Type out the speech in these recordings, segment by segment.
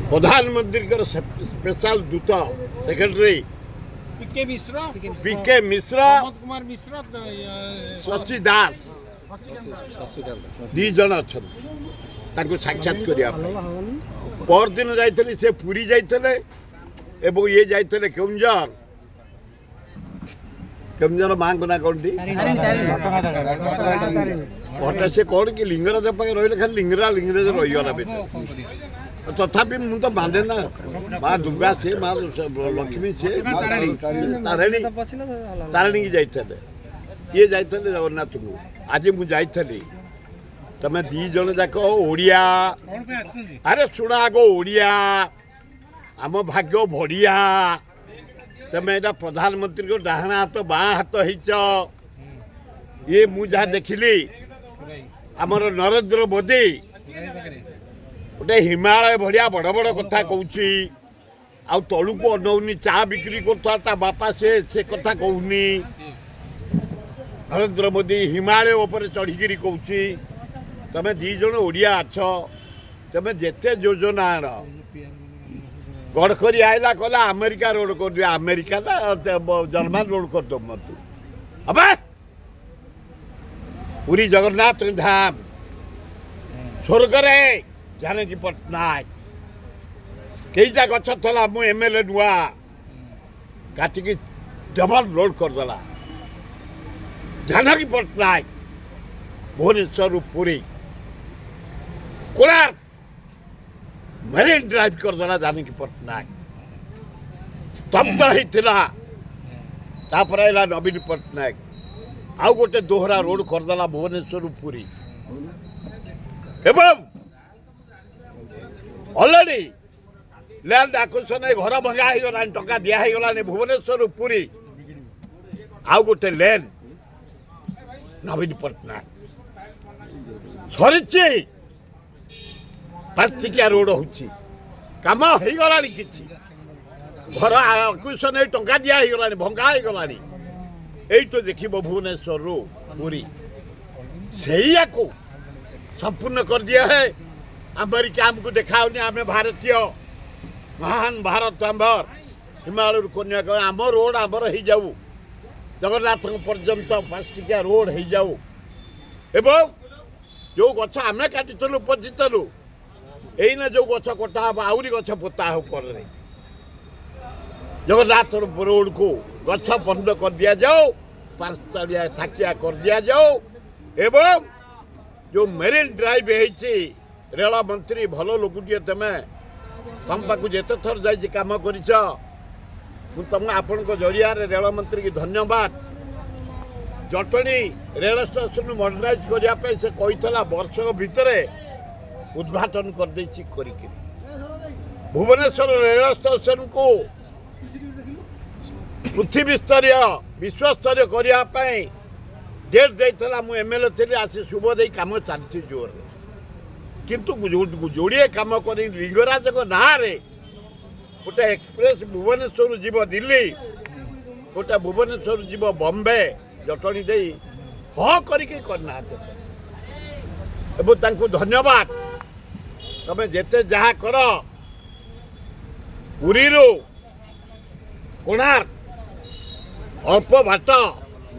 प्रधानमंत्री स्पेशल दूत सेक्रेटरी पीके मिश्र शशि दास दी जन अच्छा साक्षात करने परदिन जाइए से पुरी जाइए एवं ये जाइए केउंझर केउंझर माँ को ना कौन थी घटा से कौन कि लिंगराज पाखे रही खाली लिंगराज रहीगला तथापि मु तो बांधे ना माँ दुर्गा से माँ लक्ष्मी से तारिणी तारिणी की जाइए ये जाइए जगन्नाथ को आज मुझे तमें दी जन जाक ओडिया अरे शुण आग ओडिया आम भाग्य बढ़िया तमें यहाँ प्रधानमंत्री को डाहाण हाथ बाँ हाथ ये मुझे देखिली आमर नरेंद्र मोदी गोटे हिमालय भाया बड़ बड़ कथा कहूँ तलू को अनौनी चा बिक्री करता बापा से कथा कहूनी नरेंद्र मोदी हिमालय उपर चढ़ी कहूँ तमें दी जन ओडिया अछ तमें जेते योजना आण गडकरी आइला कहला अमेरिका रोड कर दिया अमेरिका ना जर्मन रोड कर दो मत अब पूरी जगन्नाथ धाम स्वर्ग जानकी पट्टनायक कईटा गछ था मु एमएलए नुआ काटिकी डबल रोड करदेला जानकी पट्टनायक भुवनेश्वर पुरी कोणार्क मरीन ड्राइव करदेला जानकी पट्टनायक स्तब्ध होता नवीन पट्टनायक आउ गोटे दोहरा रोड करदेला भुवनेश्वर पुरी एवं ऑलरेडी लैंड आक्विजिशन घर भंगा होगा टंका दिगला भुवनेश्वर पुरी आउ गोटे लैंड नवीन पट्टनायक सरी 5 टिकिया रोड होची काम हो गला कि घर आक्विजिशन टंका दिगला भंगा होगा यही तो देख भुवनेश्वर पुरी से संपूर्ण कर दिया है अमेरिका आमको देखा आम भारतीय महान भारत आंबर हिमालय कन्याकुमारी आम रोड आमर हो जाऊ जगन्नाथ पर्यंत 5 टिकिया रोड हो जाऊ एवं जो गछ आम काटिलु पचिलु यहीना जो गछ कटा हम आहरी गछ पोता हो कर जगन्नाथ रोड को गछ बंद कर दिया जाओ 5 तलिया थाकिया कर दिया जाओ एवं जो मेरीन ड्राइव है रेल मंत्री भल लोकटे तमें तुम पाक जिते थर जा कम कर तुम आपण जरिया रेल मंत्री की धन्यवाद जटणी रेल स्टेशन मॉडर्नाइज करने से कही वर्ष भितर उद्घाटन कर भुवनेश्वर रेल स्टेशन को पृथ्वी स्तरीय विश्वस्तरीय करने डेट देता मु एमएलए थी आसी शुभ दे कम चलती जोर किंतु जोड़े कम कर लिंगराज ना गोटे एक्सप्रेस भुवनेश्वर जीव दिल्ली गोटे भुवनेश्वर जीव बॉम्बे जटणी दे हाँ करना धन्यवाद तमें जेते जहाँ कर पुरी कोणार्क अल्प बाट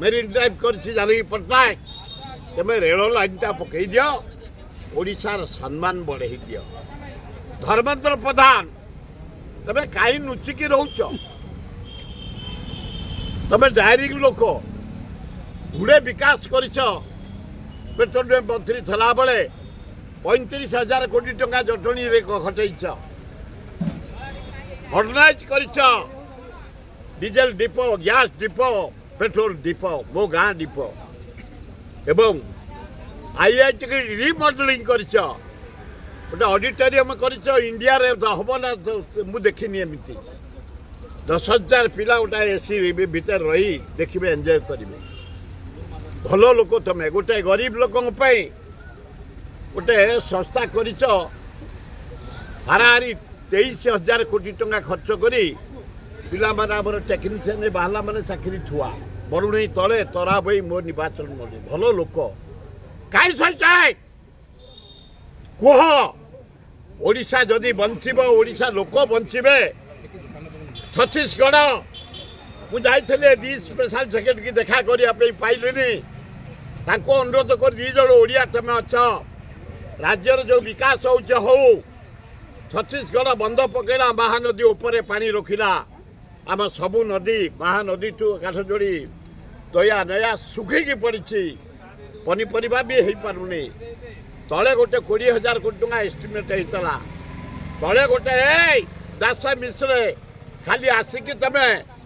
मेरीन ड्राइव कर जानकी पट्टनायक तमें रेल लाइन टा पकई दियो ओडिशार सम्मान बढ़े दियो धर्मेंद्र प्रधान तमें कहीं नुचिकी रोच तमें डायरिंग लोक गुड़े विकास कर पेट्रोलियम मंत्री थला बेले 35,000 कोटी टंका जटणी खटईच मॉडर्नाइज कर diesel depot gas depot petrol depot मो गाँ डिपो एवं आईआईटी की रिमॉडलिंग कर गोटे ऑडिटोरियम कर इंडिया रे हम ना मुझे देखनी एमती 10,000 पिला गोटे एसी भीतर रही देखिए एंजॉय करेंगे भल लोक तमें गोटे गरीब लोक गोटे संस्था कर हाराहारी 23,000 कोटी टंका खर्च करी पिला माने टेक्नीशियन बाहला माने चाकरी थुआ बरुणी तले तरा बई मो निर्वाचन मंडी भल लोक कहीं सही कह ओडिशा जदि बंचिब ओडिशा लोक बंचिबे छत्तीसगढ़ मुझे दी स्पेशल सेक्रेटरी की देखा करने पाइलुनि अनुरोध कर दी जन ओडिया तुम अच्छ राज्यर जो विकास हो छत्तीसगढ़ बंध पकेला महानदी उपरे पानी रखिला आम सबू नदी महानदी ठू काठ जोड़ी दया नया सुखिकी पड़ी पनीपरिया भी हो पारुनी तले गोटे 20,000 कोटी टका एस्टिमेट होता तले गोटे दास मिश्रे खाली आसिकी तमें